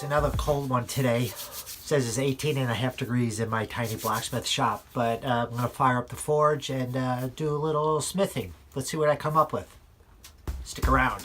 another cold one today. It says it's 18.5 degrees in my tiny blacksmith shop, but I'm going to fire up the forge and do a little smithing. Let's see what I come up with. Stick around.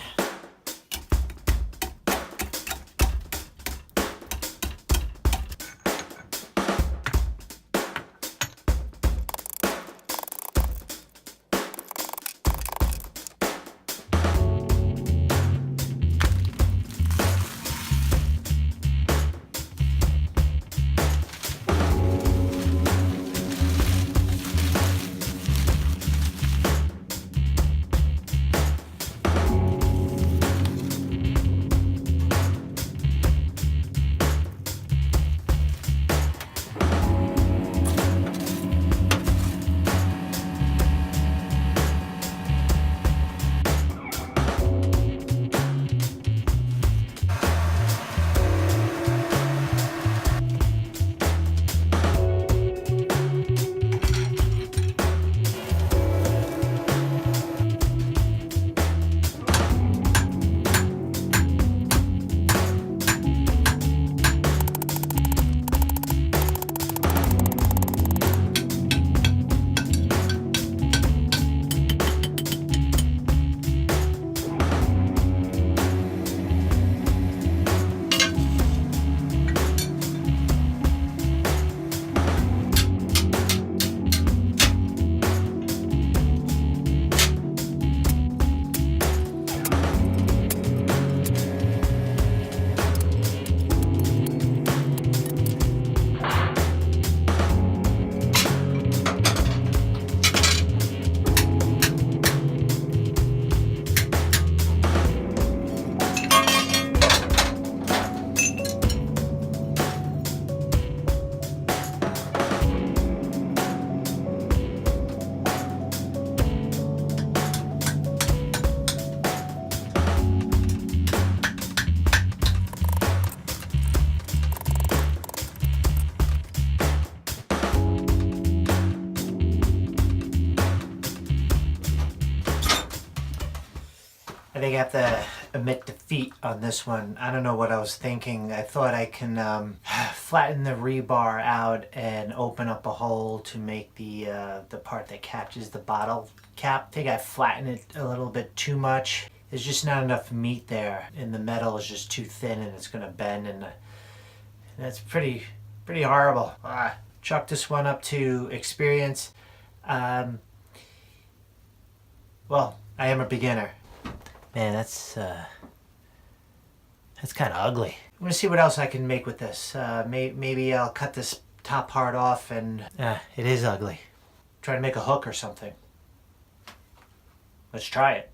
I think I have to admit defeat on this one. I don't know what I was thinking. I thought I can flatten the rebar out and open up a hole to make the part that catches the bottle cap. I think I flattened it a little bit too much. There's just not enough meat there, and the metal is just too thin, and it's gonna bend, and that's pretty horrible. Chalk this one up to experience. Well, I am a beginner. Man, that's kind of ugly. I'm gonna see what else I can make with this. Maybe I'll cut this top part off, and it is ugly. Try to make a hook or something. Let's try it.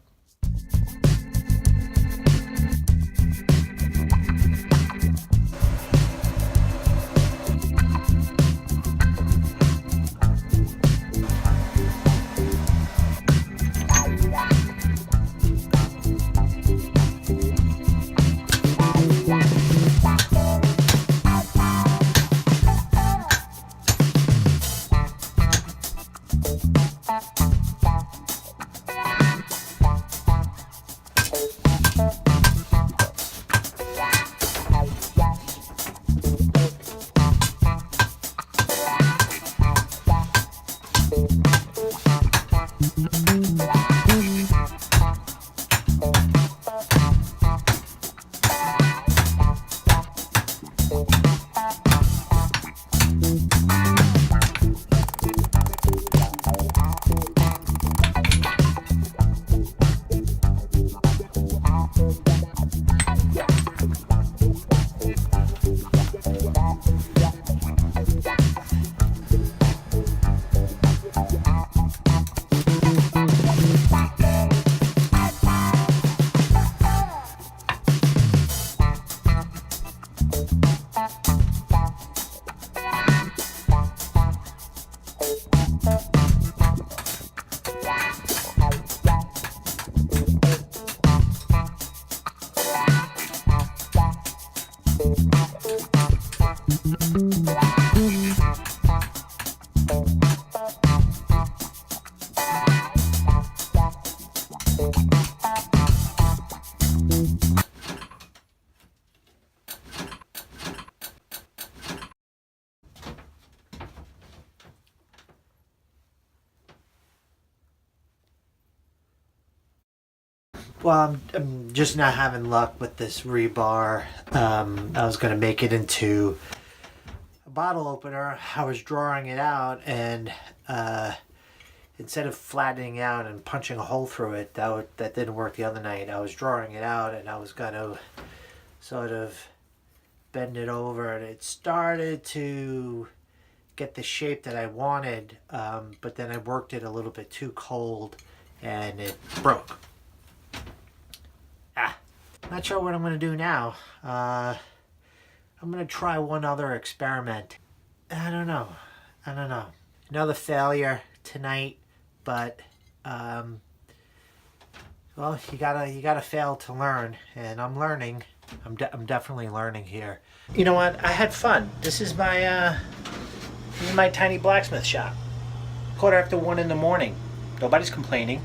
Well, I'm just not having luck with this rebar. I was gonna make it into a bottle opener. I was drawing it out, and instead of flattening out and punching a hole through it, that didn't work the other night. I was drawing it out, and I was gonna sort of bend it over, and it started to get the shape that I wanted, but then I worked it a little bit too cold, and it broke. Not sure what I'm going to do now. I'm going to try one other experiment. I don't know. Another failure tonight, but well, you gotta fail to learn, and I'm learning. I'm definitely learning here. You know what? I had fun. This is my tiny blacksmith shop. 1:15 in the morning. Nobody's complaining.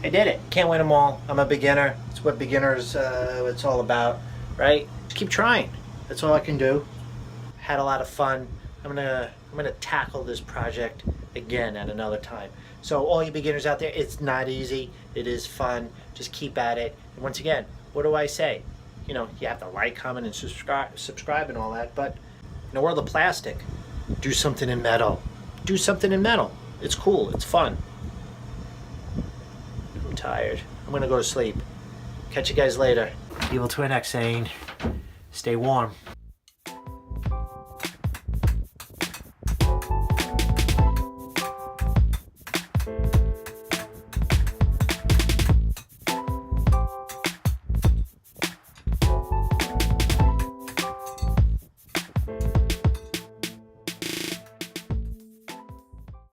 I did it. Can't win them all. I'm a beginner. It's what beginners, it's all about, right? Just keep trying. That's all I can do. Had a lot of fun. I'm gonna tackle this project again at another time. So all you beginners out there, it's not easy. It is fun. Just keep at it. And once again, what do I say? You know, you have to like, comment, and subscribe and all that. But in the world of plastic, do something in metal. Do something in metal. It's cool. It's fun. I'm tired. I'm gonna go to sleep. Catch you guys later. Evil Twin X saying, stay warm.